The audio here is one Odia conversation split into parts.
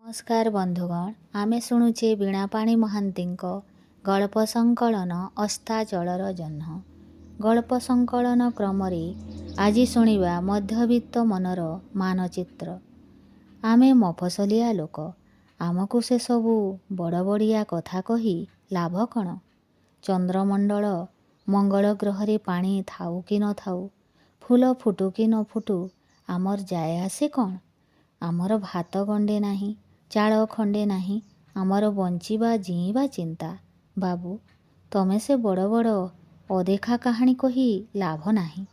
ନମସ୍କାର ବନ୍ଧୁଗଣ, ଆମେ ଶୁଣୁଛେ ବୀଣାପାଣି ମହାନ୍ତିଙ୍କ ଗଳ୍ପ ସଂକଳନ ଅସ୍ତାଚଳର ଜହ୍ନ। ଗଳ୍ପ ସଂକଳନ କ୍ରମରେ ଆଜି ଶୁଣିବା ମଧ୍ୟବିତ୍ତ ମନର ମାନଚିତ୍ର। ଆମେ ମଫସଲିଆ ଲୋକ, ଆମକୁ ସେସବୁ ବଡ଼ବଡ଼ିଆ କଥା କହି ଲାଭ କ'ଣ? ଚନ୍ଦ୍ରମଣ୍ଡଳ ମଙ୍ଗଳ ଗ୍ରହରେ ପାଣି ଥାଉ କି ନଥାଉ, ଫୁଲ ଫୁଟୁ କି ନ ଫୁଟୁ ଆମର ଯାଏ ଆସେ କ'ଣ? ଆମର ଭାତ ଗଣ୍ଡେ ନାହିଁ, ଚାଳ ଖଣ୍ଡେ ନାହିଁ, ଆମର ବଞ୍ଚିବା ଜୀଇଁବା ଚିନ୍ତା। ବାବୁ, ତମେ ସେ ବଡ଼ ବଡ଼ ଅଦେଖା କାହାଣୀ କହି ଲାଭ ନାହିଁ।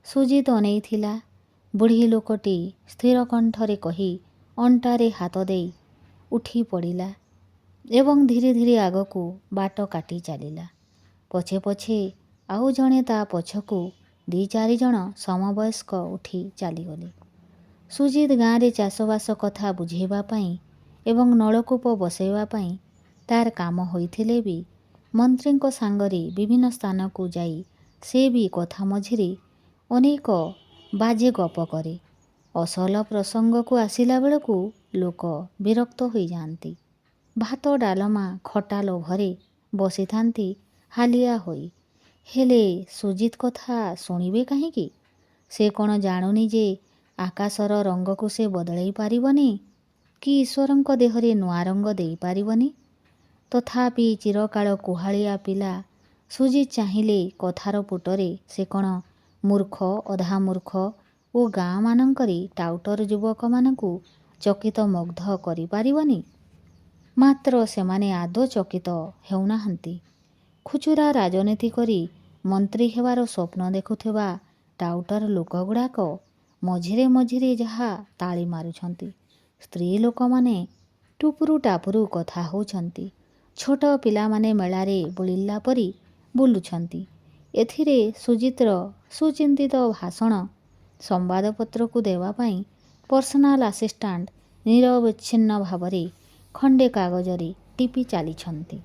ସୁଜିତ ଅନେଇଥିଲା। ବୁଢ଼ୀ ଲୋକଟି ସ୍ଥିର କଣ୍ଠରେ କହି ଅଣ୍ଟାରେ ହାତ ଦେଇ ଉଠି ପଡ଼ିଲା ଏବଂ ଧୀରେ ଧୀରେ ଆଗକୁ ବାଟ କାଟି ଚାଲିଲା। ପଛେ ପଛେ ଆଉ ଜଣେ ତା ପଛକୁ 2-4 ଜଣ ସମବୟସ୍କ ଉଠି ଚାଲିଗଲେ। ସୁଜିତ ଗାଁରେ ଚାଷବାସ କଥା ବୁଝେଇବା ପାଇଁ ଏବଂ ନଳକୂପ ବସାଇବା ପାଇଁ ତାର କାମ ହୋଇଥିଲେ ବି ମନ୍ତ୍ରୀଙ୍କ ସାଙ୍ଗରେ ବିଭିନ୍ନ ସ୍ଥାନକୁ ଯାଇ ସେ ବି କଥା ମଝିରେ ଅନେକ ବାଜେ ଗପ କରେ। ଅସଲ ପ୍ରସଙ୍ଗକୁ ଆସିଲା ବେଳକୁ ଲୋକ ବିରକ୍ତ ହୋଇଯାଆନ୍ତି। ଭାତ ଡାଲମା ଖଟା ଲୋଭରେ ବସିଥାନ୍ତି ହାଲିଆ ହୋଇ। ହେଲେ ସୁଜିତ କଥା ଶୁଣିବେ କାହିଁକି? ସେ କ'ଣ ଜାଣୁନି ଯେ ଆକାଶର ରଙ୍ଗକୁ ସେ ବଦଳେଇ ପାରିବନି କି ଈଶ୍ୱରଙ୍କ ଦେହରେ ନୂଆ ରଙ୍ଗ ଦେଇପାରିବନି? ତଥାପି ଚିରକାଳ କୁହାଳିଆ ପିଲା ସୁଜିତ ଚାହିଁଲେ କଥାର ପୁଟରେ ସେ କ'ଣ ମୂର୍ଖ ଅଧାମୂର୍ଖ ଓ ଗାଁମାନଙ୍କରେ ଟାଉଟର ଯୁବକମାନଙ୍କୁ ଚକିତ ମୁଗ୍ଧ କରିପାରିବନି? ମାତ୍ର ସେମାନେ ଆଦୌ ଚକିତ ହେଉନାହାନ୍ତି। ଖୁଚୁରା ରାଜନୀତି କରି ମନ୍ତ୍ରୀ ହେବାର ସ୍ୱପ୍ନ ଦେଖୁଥିବା ଟାଉଟର ଲୋକଗୁଡ଼ାକ ମଝିରେ ମଝିରେ ଯାହା ତାଳି ମାରୁଛନ୍ତି, ସ୍ତ୍ରୀ ଲୋକମାନେ ଟୁପୁରୁ ଟାପୁରୁ କଥା ହେଉଛନ୍ତି, ଛୋଟ ପିଲାମାନେ ମେଳାରେ ବୁଲିଲା ପରି ବୁଲୁଛନ୍ତି। ଏଥିରେ ସୁଜିତର ସୁଚିନ୍ତିତ ଭାଷଣ ସମ୍ବାଦପତ୍ରକୁ ଦେବା ପାଇଁ ପର୍ସନାଲ ଆସିଷ୍ଟାଣ୍ଟ ନିରବଚ୍ଛିନ୍ନ ଭାବରେ ଖଣ୍ଡେ କାଗଜରେ ଟିପି ଚାଲିଛନ୍ତି।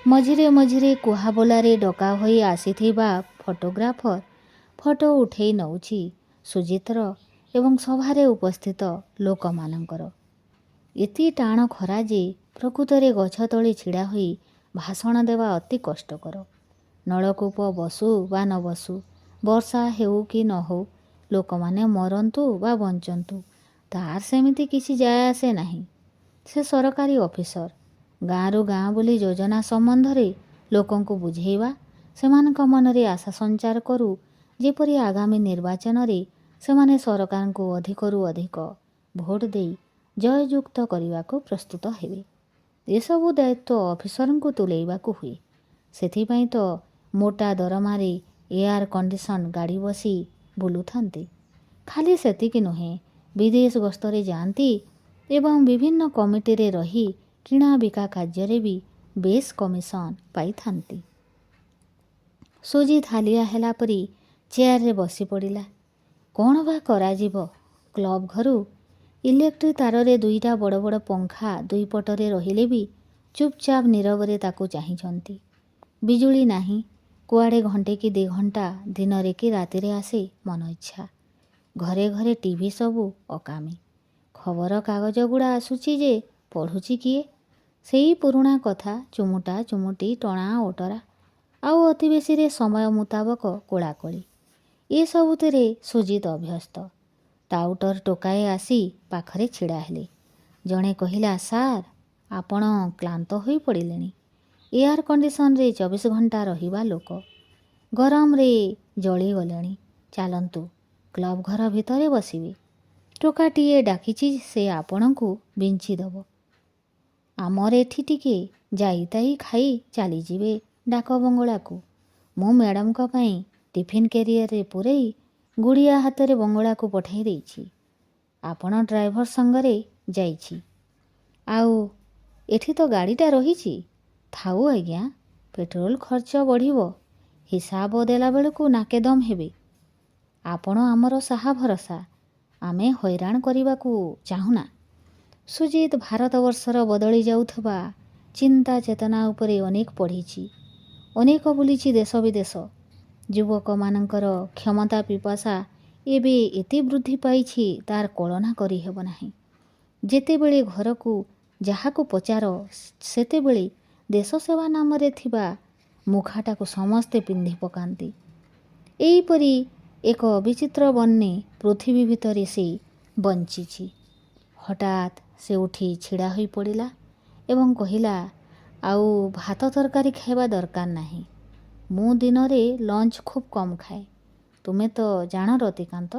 ମଝିରେ ମଝିରେ କୁହାବୋଲାରେ ଡକା ହୋଇ ଆସିଥିବା ଫଟୋଗ୍ରାଫର ଫଟୋ ଉଠେଇ ନେଉଛି ସୁଜିତର ଏବଂ ସଭାରେ ଉପସ୍ଥିତ ଲୋକମାନଙ୍କର। ଏତେ ଟାଣ ଖରା ଯେ ପ୍ରକୃତରେ ଗଛ ତଳେ ଛିଡ଼ା ହୋଇ ଭାଷଣ ଦେବା ଅତି କଷ୍ଟକର। ନଳକୂପ ବସୁ ବା ନ ବସୁ, ବର୍ଷା ହେଉ କି ନ ହେଉ, ଲୋକମାନେ ମରନ୍ତୁ ବା ବଞ୍ଚନ୍ତୁ, ତାର ସେମିତି କିଛି ଯାଏ ଆସେ ନାହିଁ। ସେ ସରକାରୀ ଅଫିସର। ଗାଁରୁ ଗାଁ ବୁଲି ଯୋଜନା ସମ୍ବନ୍ଧରେ ଲୋକଙ୍କୁ ବୁଝେଇବା, ସେମାନଙ୍କ ମନରେ ଆଶା ସଞ୍ଚାର କରୁ ଯେପରି ଆଗାମୀ ନିର୍ବାଚନରେ ସେମାନେ ସରକାରଙ୍କୁ ଅଧିକରୁ ଅଧିକ ଭୋଟ ଦେଇ ଜୟଯୁକ୍ତ କରିବାକୁ ପ୍ରସ୍ତୁତ ହେବେ। ଏସବୁ ଦାୟିତ୍ୱ ଅଫିସରଙ୍କୁ ତୁଲେଇବାକୁ ହୁଏ। ସେଥିପାଇଁ ତ ମୋଟା ଦରମାରେ ଏୟାର କଣ୍ଡିସନ ଗାଡ଼ି ବସି ବୁଲୁଥାନ୍ତି। ଖାଲି ସେତିକି ନୁହେଁ, ବିଦେଶ ଗସ୍ତରେ ଯାଆନ୍ତି ଏବଂ ବିଭିନ୍ନ କମିଟିରେ ରହି କିଣା ବିକା କାର୍ଯ୍ୟରେ ବି ବେଶ୍ କମିଶନ ପାଇଥାନ୍ତି। ସୁଜିତ ହାଲିଆ ହେଲା ପରି ଚେୟାରରେ ବସି ପଡ଼ିଲା। କ'ଣ ବା କରାଯିବ? କ୍ଲବ ଘରୁ ଇଲେକ୍ଟ୍ରିକ୍ ତାରରେ 2ଟା ବଡ଼ ବଡ଼ ପଙ୍ଖା 2 ପଟରେ ରହିଲେ ବି ଚୁପଚାପ ନୀରବରେ ତାକୁ ଚାହିଁଛନ୍ତି। ବିଜୁଳି ନାହିଁ। କୁଆଡ଼େ ଘଣ୍ଟେ କି 2 ଘଣ୍ଟା ଦିନରେ କି ରାତିରେ ଆସେ ମନ ଇଚ୍ଛା। ଘରେ ଘରେ ଟିଭି ସବୁ ଅକାମୀ। ଖବର କାଗଜଗୁଡ଼ା ଆସୁଛି ଯେ ପଢ଼ୁଛି କିଏ? ସେଇ ପୁରୁଣା କଥା, ଚୁମୁଟା ଚୁମୁଟି, ଟଣା ଓଟରା, ଆଉ ଅତି ବେଶୀରେ ସମୟ ମୁତାବକ କୋଳାକୋଳି। ଏସବୁଥିରେ ସୁଜିତ ଅଭ୍ୟସ୍ତ। ଟାଉଟର ଟୋକାଏ ଆସି ପାଖରେ ଛିଡ଼ା ହେଲେ। ଜଣେ କହିଲା, ସାର୍, ଆପଣ କ୍ଳାନ୍ତ ହୋଇ ପଡ଼ିଲେଣି। ଏୟାର କଣ୍ଡିସନରେ 24 ଘଣ୍ଟା ରହିବା ଲୋକ। ଗରମରେ ଜଳିଗଲେଣି। ଚାଲନ୍ତୁ, କ୍ଲବ ଘର ଭିତରେ ବସିବେ। ଟୋକାଟିଏ ଡାକିଛି ସେ ଆପଣଙ୍କୁ ବିଞ୍ଚିଦେବ। ଆମର ଏଠି ଟିକେ ଯାଇତାଇ ଖାଇ ଚାଲିଯିବେ ଡାକ ବଙ୍ଗଳାକୁ। ମୁଁ ମ୍ୟାଡ଼ାମଙ୍କ ପାଇଁ ଟିଫିନ୍ କ୍ୟାରିୟରରେ ପୂରେଇ ଗୁଡ଼ିଆ ହାତରେ ବଙ୍ଗଳାକୁ ପଠାଇ ଦେଇଛି। ଆପଣ ଡ୍ରାଇଭର ସାଙ୍ଗରେ ଯାଇଛି। ଆଉ ଏଠି ତ ଗାଡ଼ିଟା ରହିଛି। ଥାଉ ଆଜ୍ଞା, ପେଟ୍ରୋଲ ଖର୍ଚ୍ଚ ବଢ଼ିବ। ହିସାବ ଦେଲା ବେଳକୁ ନାକେ ଦମ ହେବେ। ଆପଣ ଆମର ସାହା ଭରସା। ଆମେ ହଇରାଣ କରିବାକୁ ଚାହୁଁନା। ସୁଜିତ ଭାରତବର୍ଷର ବଦଳି ଯାଉଥିବା ଚିନ୍ତା ଚେତନା ଉପରେ ଅନେକ ପଢ଼ିଛି, ଅନେକ ବୁଲିଛି ଦେଶ ବିଦେଶ। ଯୁବକମାନଙ୍କର କ୍ଷମତା ପିପାସା ଏବେ ଏତେ ବୃଦ୍ଧି ପାଇଛି ତାର କଳନା କରିହେବ ନାହିଁ। ଯେତେବେଳେ ଘରକୁ ଯାହାକୁ ପଚାର ସେତେବେଳେ ଦେଶ ସେବା ନାମରେ ଥିବା ମୁଖାଟାକୁ ସମସ୍ତେ ପିନ୍ଧି ପକାନ୍ତି। ଏହିପରି ଏକ ବିଚିତ୍ର ବନ୍ୟ ପୃଥିବୀ ଭିତରେ ସେ ବଞ୍ଚିଛି। ହଠାତ୍ ସେ ଉଠି ଛିଡ଼ା ହୋଇ ପଡ଼ିଲା ଏବଂ କହିଲା, ଆଉ ଭାତ ତରକାରୀ ଖାଇବା ଦରକାର ନାହିଁ। ମୁଁ ଦିନରେ ଲଞ୍ଚ ଖୁବ୍ କମ୍ ଖାଏ। ତୁମେ ତ ଜାଣ ରତିକାନ୍ତ।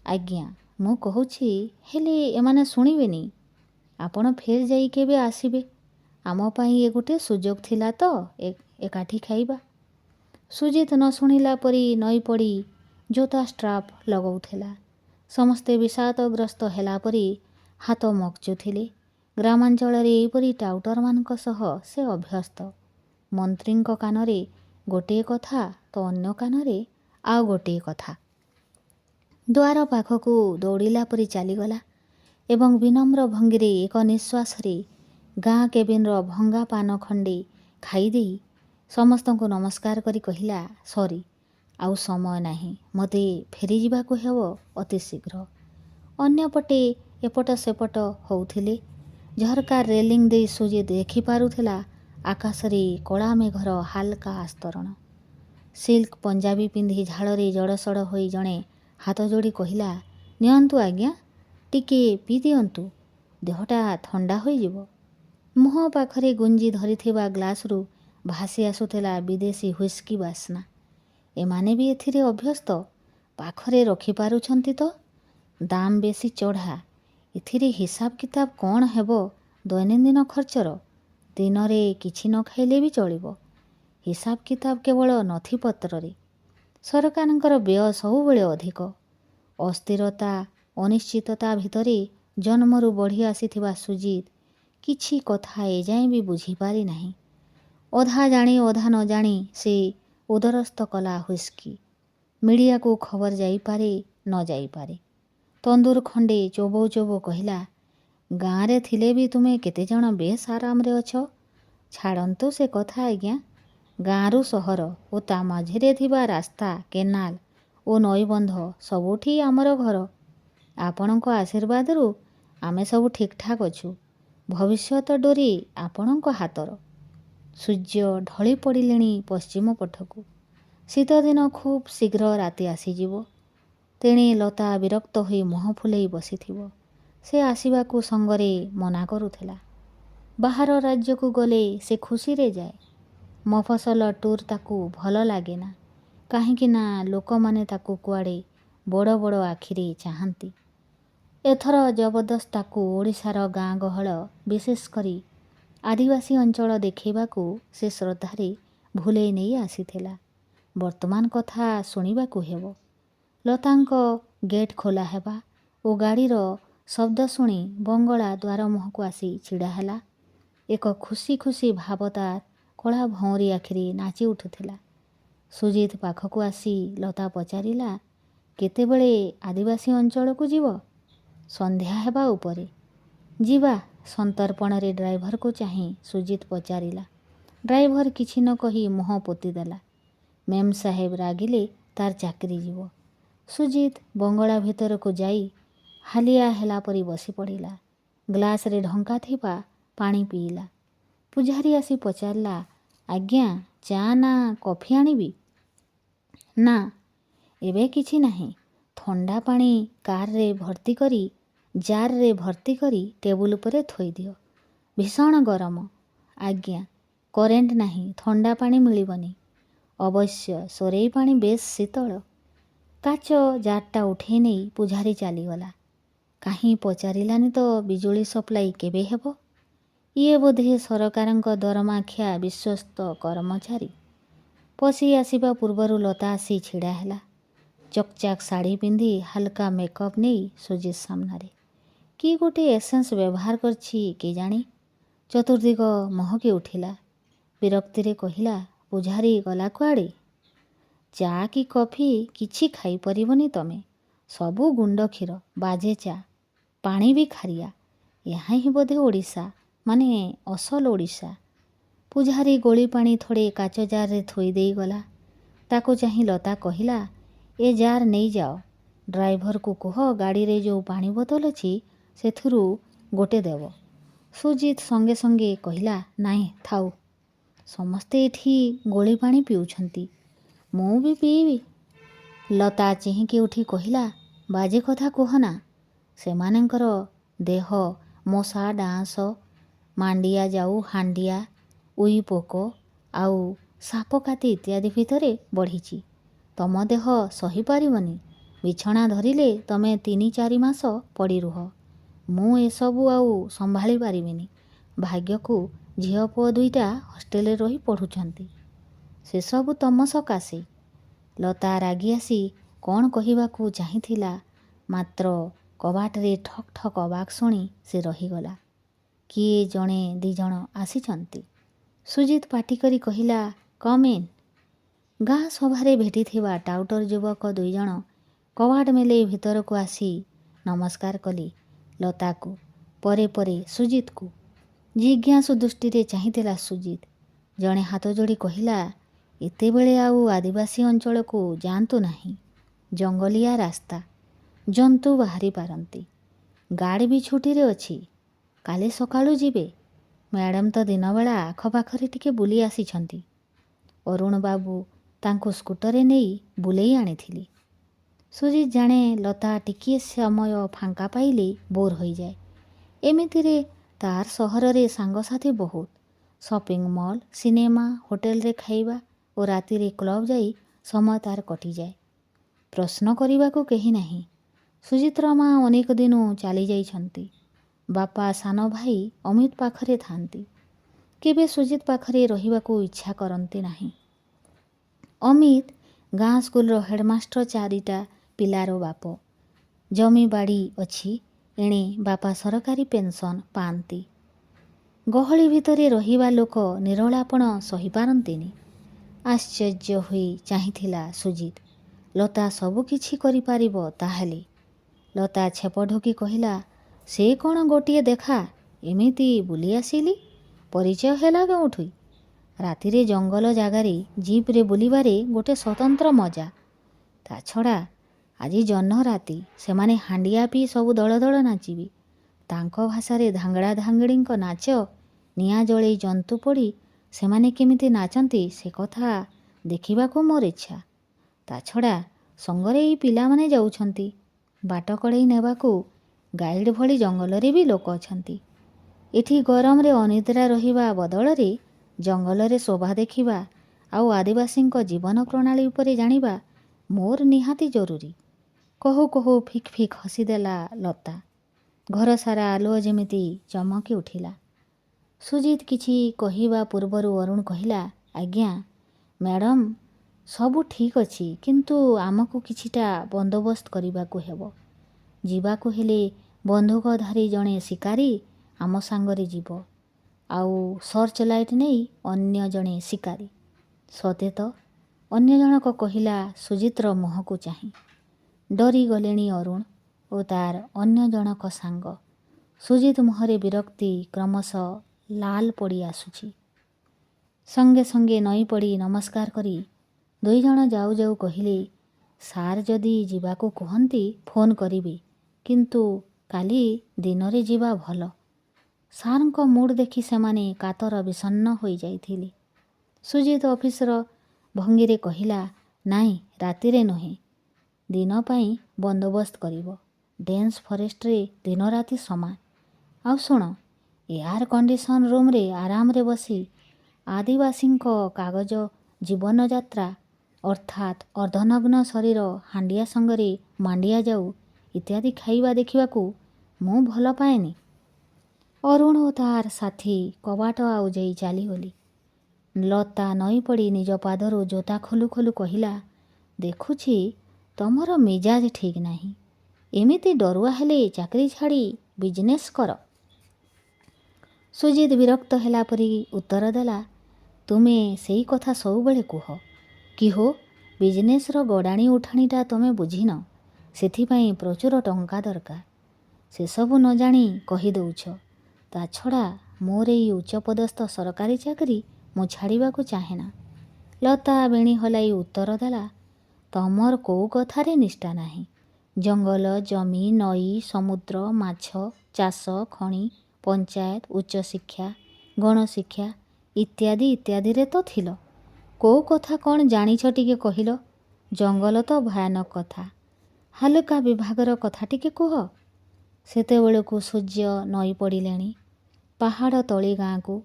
ଆଜ୍ଞା, ମୁଁ କହୁଛି, ହେଲେ ଏମାନେ ଶୁଣିବେନି। ଆପଣ ଫେର ଯାଇ କେବେ ଆସିବେ? ଆମ ପାଇଁ ଏ ଗୋଟେ ସୁଯୋଗ ଥିଲା ତ ଏକାଠି ଖାଇବା। ସୁଜିତ ନ ଶୁଣିଲା ପରି ନଈ ପଡ଼ି ଜୋତା ଷ୍ଟ୍ରାପ୍ ଲଗାଉଥିଲା। ସମସ୍ତେ ବିଷାଦଗ୍ରସ୍ତ ହେଲା ପରି ହାତ ମକଚୁଥିଲେ। ଗ୍ରାମାଞ୍ଚଳରେ ଏହିପରି ଟାଉଟରମାନଙ୍କ ସହ ସେ ଅଭ୍ୟସ୍ତ। ମନ୍ତ୍ରୀଙ୍କ କାନରେ ଗୋଟିଏ କଥା ତ ଅନ୍ୟ କାନରେ ଆଉ ଗୋଟିଏ କଥା। ଦ୍ୱାର ପାଖକୁ ଦୌଡ଼ିଲା ପରି ଚାଲିଗଲା ଏବଂ ବିନମ୍ର ଭଙ୍ଗୀରେ ଏକ ନିଶ୍ୱାସରେ ଗାଁ କେବିନ୍ର ଭଙ୍ଗା ପାନ ଖଣ୍ଡେ ଖାଇଦେଇ ସମସ୍ତଙ୍କୁ ନମସ୍କାର କରି କହିଲା, ସରି, ଆଉ ସମୟ ନାହିଁ। ମୋତେ ଫେରିଯିବାକୁ ହେବ ଅତି ଶୀଘ୍ର। ଅନ୍ୟପଟେ ଏପଟ ସେପଟ ହେଉଥିଲେ। ଝରକା ରେଲିଂ ଦେଇ ସୁଜିତ ଦେଖିପାରୁଥିଲା ଆକାଶରେ କଳା ମେଘର ହାଲକା ଆସ୍ତରଣ। ସିଲ୍କ ପଞ୍ଜାବୀ ପିନ୍ଧି ଝାଳରେ ଜଡ଼ସଡ଼ ହୋଇ ଜଣେ ହାତ ଯୋଡ଼ି କହିଲା, ନିଅନ୍ତୁ ଆଜ୍ଞା, ଟିକିଏ ପିଇ ଦିଅନ୍ତୁ, ଦେହଟା ଥଣ୍ଡା ହୋଇଯିବ। ମୁହଁ ପାଖରେ ଗୁଞ୍ଜି ଧରିଥିବା ଗ୍ଲାସରୁ ଭାସି ଆସୁଥିଲା ବିଦେଶୀ ହୁଇସ୍କି ବାସ୍ନା। ଏମାନେ ବି ଏଥିରେ ଅଭ୍ୟସ୍ତ। ପାଖରେ ରଖିପାରୁଛନ୍ତି ତ? ଦାମ ବେଶୀ ଚଢ଼ା। ଏଥିରେ ହିସାବ କିତାବ କ'ଣ ହେବ ଦୈନନ୍ଦିନ ଖର୍ଚ୍ଚର? ଦିନରେ କିଛି ନ ଖାଇଲେ ବି ଚଳିବ। ହିସାବ କିତାବ କେବଳ ନଥିପତ୍ରରେ। ସରକାରଙ୍କର ବ୍ୟୟ ସବୁବେଳେ ଅଧିକ। ଅସ୍ଥିରତା ଅନିଶ୍ଚିତତା ଭିତରେ ଜନ୍ମରୁ ବଢ଼ି ଆସିଥିବା ସୁଜିତ କିଛି କଥା ଏଯାଏଁ ବି ବୁଝିପାରି ନାହିଁ। ଅଧା ଜାଣି ଅଧା ନ ଜାଣି ସେ ଉଦରସ୍ଥ କଲା ହୁଇସ୍କି। ମିଡ଼ିଆକୁ ଖବର ଯାଇପାରେ ନ ଯାଇପାରେ। ତନ୍ଦୁର ଖଣ୍ଡେ ଚୋବଉ ଚୋବଉ କହିଲା, ଗାଁରେ ଥିଲେ ବି ତୁମେ କେତେଜଣ ବେଶ ଆରାମରେ ଅଛ। ଛାଡ଼ନ୍ତୁ ସେ କଥା ଆଜ୍ଞା। ଗାଁରୁ ସହର ଓ ତା ମଝିରେ ଥିବା ରାସ୍ତା, କେନାଲ ଓ ନଈବନ୍ଧ ସବୁଠି ଆମର ଘର। ଆପଣଙ୍କ ଆଶୀର୍ବାଦରୁ ଆମେ ସବୁ ଠିକ୍ଠାକ୍ ଅଛୁ। ଭବିଷ୍ୟତ ଡୋରି ଆପଣଙ୍କ ହାତର। ସୂର୍ଯ୍ୟ ଢଳି ପଡ଼ିଲେଣି ପଶ୍ଚିମ ପଟକୁ। ଶୀତଦିନ ଖୁବ୍ ଶୀଘ୍ର ରାତି ଆସିଯିବ। ତେଣେ ଲତା ବିରକ୍ତ ହୋଇ ମୁହଁ ଫୁଲେଇ ବସିଥିବ। ସେ ଆସିବାକୁ ସଙ୍ଗରେ ମନା କରୁଥିଲା। ବାହାର ରାଜ୍ୟକୁ ଗଲେ ସେ ଖୁସିରେ ଯାଏ। ମଫସଲ ଟୁର୍ ତାକୁ ଭଲ ଲାଗେନା। କାହିଁକି ନା ଲୋକମାନେ ତାକୁ କୁଆଡ଼େ ବଡ଼ ବଡ଼ ଆଖିରେ ଚାହାନ୍ତି। ଏଥର ଜବରଦସ୍ତ ତାକୁ ଓଡ଼ିଶାର ଗାଁ ଗହଳ, ବିଶେଷ କରି ଆଦିବାସୀ ଅଞ୍ଚଳ ଦେଖାଇବାକୁ ସେ ଶ୍ରଦ୍ଧାରେ ଭୁଲେଇ ନେଇ ଆସିଥିଲା। ବର୍ତ୍ତମାନ କଥା ଶୁଣିବାକୁ ହେବ। ଲତାଙ୍କ ଗେଟ୍ ଖୋଲା ହେବା ଓ ଗାଡ଼ିର ଶବ୍ଦ ଶୁଣି ବଙ୍ଗଳା ଦ୍ୱାର ମୁହଁକୁ ଆସି ଛିଡ଼ା ହେଲା। ଏକ ଖୁସି ଖୁସି ଭାବ ତାର କଳା ଭଉଁରୀ ଆଖିରେ ନାଚି ଉଠୁଥିଲା। ସୁଜିତ ପାଖକୁ ଆସି ଲତା ପଚାରିଲା, କେତେବେଳେ ଆଦିବାସୀ ଅଞ୍ଚଳକୁ ଯିବ? ସନ୍ଧ୍ୟା ହେବା ଉପରେ। ଯିବା, ସନ୍ତର୍ପଣରେ ଡ୍ରାଇଭରକୁ ଚାହିଁ ସୁଜିତ ପଚାରିଲା। ଡ୍ରାଇଭର କିଛି ନ କହି ମୁହଁ ପୋତିଦେଲା। ମେମ୍ ସାହେବ ରାଗିଲେ ତାର ଚାକିରି ଯିବ। ସୁଜିତ ବଙ୍ଗଳା ଭିତରକୁ ଯାଇ ହାଲିଆ ହେଲା ପରି ବସି ପଡ଼ିଲା। ଗ୍ଲାସରେ ଢଙ୍କା ଥିବା ପାଣି ପିଇଲା। ପୂଝାରୀ ଆସି ପଚାରିଲା, ଆଜ୍ଞା, ଚା ନା କଫି ଆଣିବି? ନା, ଏବେ କିଛି ନାହିଁ। ଥଣ୍ଡା ପାଣି ଜାର୍ରେ ଭର୍ତ୍ତି କରି ଟେବୁଲ ଉପରେ ଥୋଇଦିଅ। ଭୀଷଣ ଗରମ। ଆଜ୍ଞା, କରେଣ୍ଟ ନାହିଁ, ଥଣ୍ଡା ପାଣି ମିଳିବନି। ଅବଶ୍ୟ ସରେଇ ପାଣି ବେଶ୍ ଶୀତଳ। କାଚ ଜାର୍ଟା ଉଠେଇ ନେଇ ପୂଝାରୀ ଚାଲିଗଲା। କାହିଁ ପଚାରିଲାନି ତ ବିଜୁଳି ସପ୍ଲାଇ କେବେ ହେବ? ଇଏ ବୋଧେ ସରକାରଙ୍କ ଦରମାଖିଆ ବିଶ୍ୱସ୍ତ କର୍ମଚାରୀ। ପଶି ଆସିବା ପୂର୍ବରୁ ଲତା ଆସି ଛିଡ଼ା ହେଲା। ଚକଚାକ୍ ଶାଢ଼ୀ ପିନ୍ଧି ହାଲକା ମେକଅପ୍ ନେଇ ସୁଜିତ ସାମ୍ନାରେ। କି ଗୋଟିଏ ଏସେନ୍ସ ବ୍ୟବହାର କରିଛି କେଜାଣି? ଚତୁର୍ଦ୍ଦିଗ ମହକି ଉଠିଲା। ବିରକ୍ତିରେ କହିଲା, ପୂଝାରୀ ଗଲା କୁଆଡ଼େ? ଚା କି କଫି କିଛି ଖାଇପାରିବନି ତମେ। ସବୁ ଗୁଣ୍ଡ କ୍ଷୀର, ବାଜେ ଚା, ପାଣି ବି ଖାରିଆ। ଏହା ହିଁ ବୋଧେ ଓଡ଼ିଶା, ମାନେ ଅସଲ ଓଡ଼ିଶା। ପୂଝାରୀ ଗୋଳି ପାଣି ଥୋଡ଼େ କାଚ ଜାର୍ରେ ଥୋଇ ଦେଇଗଲା। ତାକୁ ଚାହିଁ ଲତା କହିଲା, ଏ ଜାର୍ ନେଇଯାଅ। ଡ୍ରାଇଭରକୁ କୁହ ଗାଡ଼ିରେ ଯେଉଁ ପାଣି ବୋତଲ ଅଛି ସେଥିରୁ ଗୋଟେ ଦେବ। ସୁଜିତ ସଙ୍ଗେ ସଙ୍ଗେ କହିଲା, ନାଇଁ ଥାଉ, ସମସ୍ତେ ଏଠି ଗୋଳି ପାଣି ପିଉଛନ୍ତି, ମୁଁ ବି ପିଇବି। ଲତା ଚିହିଁକି ଉଠି କହିଲା, ବାଜେ କଥା କୁହନା, ସେମାନଙ୍କର ଦେହ ମଶା ଡାଁସ, ମାଣ୍ଡିଆ ଯାଉ, ହାଣ୍ଡିଆ, ଉଇ ପୋକ ଆଉ ସାପକାତି ଇତ୍ୟାଦି ଭିତରେ ବଢ଼ିଛି। ତମ ଦେହ ସହିପାରିବନି। ବିଛଣା ଧରିଲେ ତମେ 3-4 ମାସ ପଡ଼ି ରୁହ। ମୁଁ ଏସବୁ ଆଉ ସମ୍ଭାଳି ପାରିବିନି। ଭାଗ୍ୟକୁ ଝିଅ ପୁଅ 2ଟା ହଷ୍ଟେଲରେ ରହି ପଢ଼ୁଛନ୍ତି। ସେସବୁ ତମ ସକାଶେ। ଲତା ରାଗି ଆସି କ'ଣ କହିବାକୁ ଚାହିଁଥିଲା, ମାତ୍ର କବାଟରେ ଠକ୍ ଠକ୍ ଆବାଜ ଶୁଣି ସେ ରହିଗଲା। କିଏ ଜଣେ 2 ଜଣ ଆସିଛନ୍ତି। ସୁଜିତ ପାଟି କରି କହିଲା, କମ୍ ଇନ୍। ଗାଁ ସଭାରେ ଭେଟିଥିବା ଟାଉଟର ଯୁବକ 2 ଜଣ କବାଟ ମେଲେଇ ଭିତରକୁ ଆସି ନମସ୍କାର କଲେ ଲତାକୁ, ପରେ ପରେ ସୁଜିତକୁ। ଜିଜ୍ଞାସୁ ଦୃଷ୍ଟିରେ ଚାହିଁଥିଲା ସୁଜିତ। ଜଣେ ହାତ ଯୋଡ଼ି କହିଲା, ଏତେବେଳେ ଆଉ ଆଦିବାସୀ ଅଞ୍ଚଳକୁ ଯାଆନ୍ତୁ ନାହିଁ। ଜଙ୍ଗଲିଆ ରାସ୍ତା, ଜନ୍ତୁ ବାହାରି ପାରନ୍ତି। ଗାର୍ଡ଼ ବି ଛୁଟିରେ ଅଛି, କାଲି ସକାଳୁ ଯିବେ। ମ୍ୟାଡ଼ାମ ତ ଦିନବେଳା ଆଖପାଖରେ ଟିକେ ବୁଲି ଆସିଛନ୍ତି। ଅରୁଣ ବାବୁ ତାଙ୍କୁ ସ୍କୁଟରରେ ନେଇ ବୁଲେଇ ଆଣିଥିଲି। ସୁଜିତ ଜାଣେ ଲତା ଟିକିଏ ସମୟ ଫାଙ୍କା ପାଇଲେ ବୋର୍ ହୋଇଯାଏ। ଏମିତିରେ ତାର ସହରରେ ସାଙ୍ଗସାଥି ବହୁତ। ସପିଂ ମଲ୍, ସିନେମା, ହୋଟେଲରେ ଖାଇବା ଓ ରାତିରେ କ୍ଲବ୍ ଯାଇ ସମୟ ତାର କଟିଯାଏ। ପ୍ରଶ୍ନ କରିବାକୁ କେହି ନାହିଁ। ସୁଜିତର ମା ଅନେକ ଦିନୁ ଚାଲି ଯାଇଛନ୍ତି। ବାପା ସାନ ଭାଇ ଅମିତ ପାଖରେ ଥାନ୍ତି। କେବେ ସୁଜିତ ପାଖରେ ରହିବାକୁ ଇଚ୍ଛା କରନ୍ତି ନାହିଁ। ଅମିତ ଗାଁ ସ୍କୁଲର ହେଡ଼ମାଷ୍ଟର, 4ଟା ପିଲାର ବାପ। ଜମି ବାଡ଼ି ଅଛି। ଏଣେ ବାପା ସରକାରୀ ପେନସନ୍ ପାଆନ୍ତି। ଗହଳି ଭିତରେ ରହିବା ଲୋକ ନିରୋଳାପଣ ସହିପାରନ୍ତିନି। ଆଶ୍ଚର୍ଯ୍ୟ ହୋଇ ଚାହିଁଥିଲା ସୁଜିତ। ଲତା ସବୁ କିଛି କରିପାରିବ ତାହେଲେ। ଲତା ଛେପ ଢୋକି କହିଲା, ସେ କ'ଣ ଗୋଟିଏ ଦେଖା, ଏମିତି ବୁଲି ଆସିଲି। ପରିଚୟ ହେଲା କେଉଁଠି? ରାତିରେ ଜଙ୍ଗଲ ଜାଗାରେ ଜିପ୍ରେ ବୁଲିବାରେ ଗୋଟେ ସ୍ୱତନ୍ତ୍ର ମଜା। ତା ଛଡ଼ା ଆଜି ଜହ୍ନ ରାତି, ସେମାନେ ହାଣ୍ଡିଆ ପିଇ ସବୁ ଦଳ ଦଳ ନାଚିବେ। ତାଙ୍କ ଭାଷାରେ ଧାଙ୍ଗଡ଼ା ଧାଙ୍ଗଡ଼ିଙ୍କ ନାଚ। ନିଆଁ ଜଳେଇ ଜନ୍ତୁ ପୋଡ଼ି ସେମାନେ କେମିତି ନାଚନ୍ତି ସେ କଥା ଦେଖିବାକୁ ମୋର ଇଚ୍ଛା। ତା ଛଡ଼ା ସଙ୍ଗରେ ଏଇ ପିଲାମାନେ ଯାଉଛନ୍ତି। ବାଟ କଢ଼େଇ ନେବାକୁ ଗାଇଡ଼ ଭଳି ଜଙ୍ଗଲରେ ବି ଲୋକ ଅଛନ୍ତି। ଏଠି ଗରମରେ ଅନିଦ୍ରା ରହିବା ବଦଳରେ ଜଙ୍ଗଲରେ ଶୋଭା ଦେଖିବା ଆଉ ଆଦିବାସୀଙ୍କ ଜୀବନ ପ୍ରଣାଳୀ ଉପରେ ଜାଣିବା ମୋର ନିହାତି ଜରୁରୀ। କହୁ କହୁ ଫିକ୍ ଫିକ୍ ହସିଦେଲା ଲତା। ଘର ସାରା ଆଲୁଅ ଯେମିତି ଚମକି ଉଠିଲା। ସୁଜିତ କିଛି କହିବା ପୂର୍ବରୁ ଅରୁଣ କହିଲା, ଆଜ୍ଞା ମ୍ୟାଡ଼ାମ, ସବୁ ଠିକ୍ ଅଛି, କିନ୍ତୁ ଆମକୁ କିଛିଟା ବନ୍ଦୋବସ୍ତ କରିବାକୁ ହେବ। ଯିବାକୁ ହେଲେ ବନ୍ଧୁକଧାରୀ ଜଣେ ଶିକାରୀ ଆମ ସାଙ୍ଗରେ ଯିବ, ଆଉ ସର୍ଚ୍ଚ ଲାଇଟ୍ ନେଇ ଅନ୍ୟ ଜଣେ ଶିକାରୀ। ସତେ ତ? ଅନ୍ୟ ଜଣକ କହିଲା ସୁଜିତର ମୁହଁକୁ ଚାହିଁ। ଡରିଗଲେଣି ଅରୁଣ ଓ ତାର ଅନ୍ୟ ଜଣକ ସାଙ୍ଗ। ସୁଜିତ ମୁହଁରେ ବିରକ୍ତି କ୍ରମଶଃ ଲାଲ ପଡ଼ି ଆସୁଛି। ସଙ୍ଗେ ସଙ୍ଗେ ନଇଁ ପଡ଼ି ନମସ୍କାର କରି 2 ଜଣ ଯାଉ ଯାଉ କହିଲେ, ସାର୍ ଯଦି ଯିବାକୁ କୁହନ୍ତି ଫୋନ୍ କରିବେ, କିନ୍ତୁ କାଲି ଦିନରେ ଯିବା ଭଲ। ସାର୍ଙ୍କ ମୁଡ୍ ଦେଖି ସେମାନେ କାତର ବିଷଣ୍ଣ ହୋଇଯାଇଥିଲେ। ସୁଜିତ ଅଫିସର ଭଙ୍ଗୀରେ କହିଲା, ନାଇଁ ରାତିରେ ନୁହେଁ, ଦିନ ପାଇଁ ବନ୍ଦୋବସ୍ତ କରିବ। ଡେନ୍ସ ଫରେଷ୍ଟରେ ଦିନରାତି ସମାନ। ଆଉ ଶୁଣ, ଏୟାର କଣ୍ଡିସନ ରୁମ୍ରେ ଆରାମରେ ବସି ଆଦିବାସୀଙ୍କ କାଗଜ ଜୀବନଯାତ୍ରା, ଅର୍ଥାତ୍ ଅର୍ଦ୍ଧନଗ୍ନ ଶରୀର ହାଣ୍ଡିଆ ସଙ୍ଗରେ ମାଣ୍ଡିଆ ଯାଉ ଇତ୍ୟାଦି ଖାଇବା ଦେଖିବାକୁ ମୁଁ ଭଲ ପାଏନି। ଅରୁଣ ଓ ତାର ସାଥୀ କବାଟ ଆଉଜେଇ ଚାଲିଗଲେ। ଲତା ନଇଁ ପଡ଼ି ନିଜ ପାଦରୁ ଜୋତା ଖୋଲୁ ଖୋଲୁ କହିଲା, ଦେଖୁଛି ତମର ମିଜାଜ ଠିକ୍ ନାହିଁ। ଏମିତି ଡରୁଆ ହେଲେ ଚାକିରି ଛାଡ଼ି ବିଜନେସ୍ କର। ସୁଜିତ ବିରକ୍ତ ହେଲା ପରି ଉତ୍ତର ଦେଲା, ତୁମେ ସେଇ କଥା ସବୁବେଳେ କୁହ। କି ହୋ, ବିଜନେସ୍ର ଗଡ଼ାଣି ଉଠାଣିଟା ତମେ ବୁଝିନ। ସେଥିପାଇଁ ପ୍ରଚୁର ଟଙ୍କା ଦରକାର। ସେସବୁ ନ ଜାଣି କହିଦେଉଛ। ତା ଛଡ଼ା ମୋର ଏଇ ଉଚ୍ଚପଦସ୍ଥ ସରକାରୀ ଚାକିରି ମୁଁ ଛାଡ଼ିବାକୁ ଚାହେଁନା। ଲତା ବେଣୀ ହଲାଇ ଉତ୍ତର ଦେଲା, ତମର କୋଉ କଥାରେ ନିଷ୍ଠା ନାହିଁ। ଜଙ୍ଗଲ, ଜମି, ନଈ, ସମୁଦ୍ର, ମାଛ, ଚାଷ, ଖଣି, ପଞ୍ଚାୟତ, ଉଚ୍ଚଶିକ୍ଷା, ଗଣଶିକ୍ଷା ଇତ୍ୟାଦି ଇତ୍ୟାଦିରେ ତ ଥିଲ। କୋଉ କଥା କ'ଣ ଜାଣିଛ ଟିକେ କହିଲ? ଜଙ୍ଗଲ ତ ଭୟାନକ କଥା। ହାଲୁକା ବିଭାଗର କଥା ଟିକେ କୁହ। ସେତେବେଳକୁ ସୂର୍ଯ୍ୟ ନଈ ପଡ଼ିଲେଣି। ପାହାଡ଼ ତଳି ଗାଁକୁ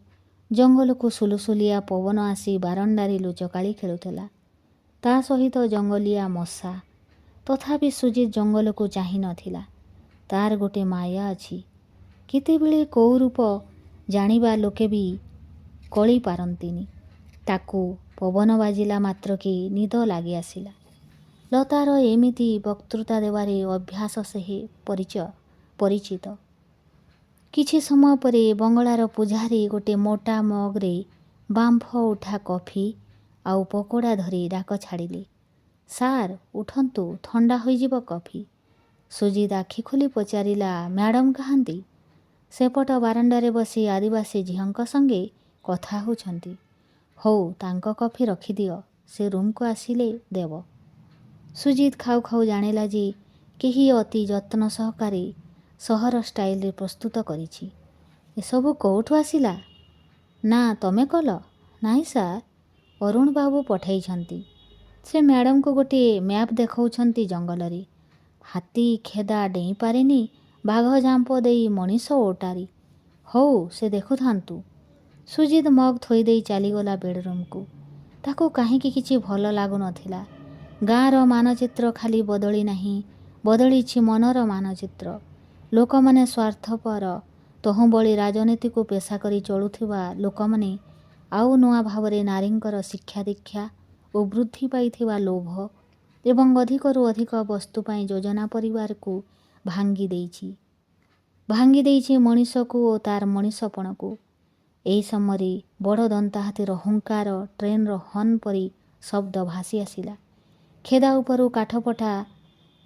ଜଙ୍ଗଲକୁ ସୁଲୁସୁଲିଆ ପବନ ଆସି ବାରଣ୍ଡାରେ ଲୁଚକାଳି ଖେଳୁଥିଲା। ତା ସହିତ ଜଙ୍ଗଲିଆ ମଶା। ତଥାପି ସୁଜିତ ଜଙ୍ଗଲକୁ ଚାହିଁ ନଥିଲା। ତାର ଗୋଟେ ମାୟା ଅଛି। କେତେବେଳେ କୋଉ ରୂପ ଜାଣିବା ଲୋକେ ବି କଳି ପାରନ୍ତିନି। ତାକୁ ପବନ ବାଜିଲା ମାତ୍ରକେ ନିଦ ଲାଗି ଆସିଲା। ଲତାର ଏମିତି ବକ୍ତୃତା ଦେବାରେ ଅଭ୍ୟାସ ସେ ପରିଚିତ। କିଛି ସମୟ ପରେ ବଙ୍ଗଳାର ପୂଜାରୀ ଗୋଟେ ମୋଟା ମଗରେ ବାମ୍ଫ ଉଠା କଫି ଆଉ ପକୋଡ଼ା ଧରି ଡାକ ଛାଡ଼ିଲେ। ସାର୍ ଉଠନ୍ତୁ, ଥଣ୍ଡା ହୋଇଯିବ କଫି। ସୁଜିତ ଆଖି ଖୋଲି ପଚାରିଲା, ମ୍ୟାଡ଼ାମ୍ କାହାନ୍ତି? ସେପଟ ବାରଣ୍ଡାରେ ବସି ଆଦିବାସୀ ଝିଅଙ୍କ ସଙ୍ଗେ କଥା ହେଉଛନ୍ତି। ହଉ ତାଙ୍କ କଫି ରଖିଦିଅ, ସେ ରୁମ୍କୁ ଆସିଲେ ଦେବ। ସୁଜିତ ଖାଉ ଖାଉ ଜାଣିଲା ଯେ କେହି ଅତି ଯତ୍ନ ସହକାରେ ସହର ଷ୍ଟାଇଲରେ ପ୍ରସ୍ତୁତ କରିଛି। ଏସବୁ କେଉଁଠୁ ଆସିଲା? ନା ତମେ କଲ? ନାହିଁ ସାର୍, ଅରୁଣ ବାବୁ ପଠାଇଛନ୍ତି। ସେ ମ୍ୟାଡ଼ାମକୁ ଗୋଟିଏ ମ୍ୟାପ୍ ଦେଖାଉଛନ୍ତି ଜଙ୍ଗଲରେ। ହାତୀ ଖେଦା ଡେଇଁପାରେନି, ବାଘ ଝାମ୍ପ ଦେଇ ମଣିଷ ଓଟାରି। ହଉ ସେ ଦେଖୁଥାନ୍ତୁ। ସୁଜିତ ମଗ୍ ଥୋଇଦେଇ ଚାଲିଗଲା ବେଡ଼ରୁମ୍କୁ। ତାକୁ କାହିଁକି କିଛି ଭଲ ଲାଗୁନଥିଲା। ଗାଁର ମାନଚିତ୍ର ଖାଲି ବଦଳି ନାହିଁ, ବଦଳିଛି ମନର ମାନଚିତ୍ର। ଲୋକମାନେ ସ୍ୱାର୍ଥପର, ତହୁଁବଳି ରାଜନୀତିକୁ ପେଶା କରି ଚଳୁଥିବା ଲୋକମାନେ ଆଉ ନୂଆ ଭାବରେ ନାରୀଙ୍କର ଶିକ୍ଷା ଦୀକ୍ଷା ଓ ବୃଦ୍ଧି ପାଇଥିବା ଲୋଭ ଏବଂ ଅଧିକରୁ ଅଧିକ ବସ୍ତୁ ପାଇଁ ଯୋଜନା ପରିବାରକୁ ଭାଙ୍ଗି ଦେଇଛି ମଣିଷକୁ ଓ ତାର ମଣିଷପଣକୁ। ଏହି ସମୟରେ ବଡ଼ ଦନ୍ତାହାତୀର ହୁଙ୍କାର, ଟ୍ରେନ୍ର ହର୍ଣ୍ଣ ପରି ଶବ୍ଦ ଭାସି ଆସିଲା। ଖେଦା ଉପରୁ କାଠପଟା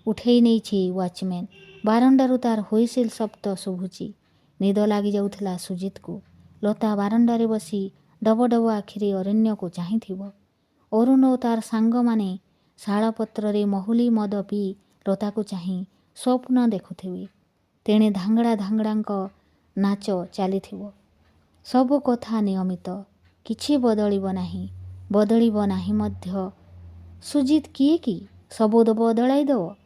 ଉଠେଇ ନେଇଛି ୱାଚମ୍ୟାନ୍। ବାରଣ୍ଡାରୁ ତାର ହୁଇସିଲ୍ ଶବ୍ଦ ଶୁଭୁଛି। ନିଦ ଲାଗିଯାଉଥିଲା ସୁଜିତକୁ। ଲତା ବାରଣ୍ଡାରେ ବସି ଡବ ଡବ ଆଖିରେ ଅରଣ୍ୟକୁ ଚାହିଁଥିବ। ଅରୁଣ ଓ ତାର ସାଙ୍ଗମାନେ ଶାଳପତ୍ରରେ ମହୁଲି ମଦ ପିଇ ଲତାକୁ ଚାହିଁ ସ୍ୱପ୍ନ ଦେଖୁଥିବେ। ତେଣେ ଧାଙ୍ଗଡ଼ା ଧାଙ୍ଗଡ଼ାଙ୍କ ନାଚ ଚାଲିଥିବ। ସବୁ କଥା ନିୟମିତ, କିଛି ବଦଳିବ ନାହିଁ, ବଦଳିବ ନାହିଁ ମଧ୍ୟ। ସୁଜିତ କିଏ କି ସବୁ ବଦଳାଇ ଦେବ?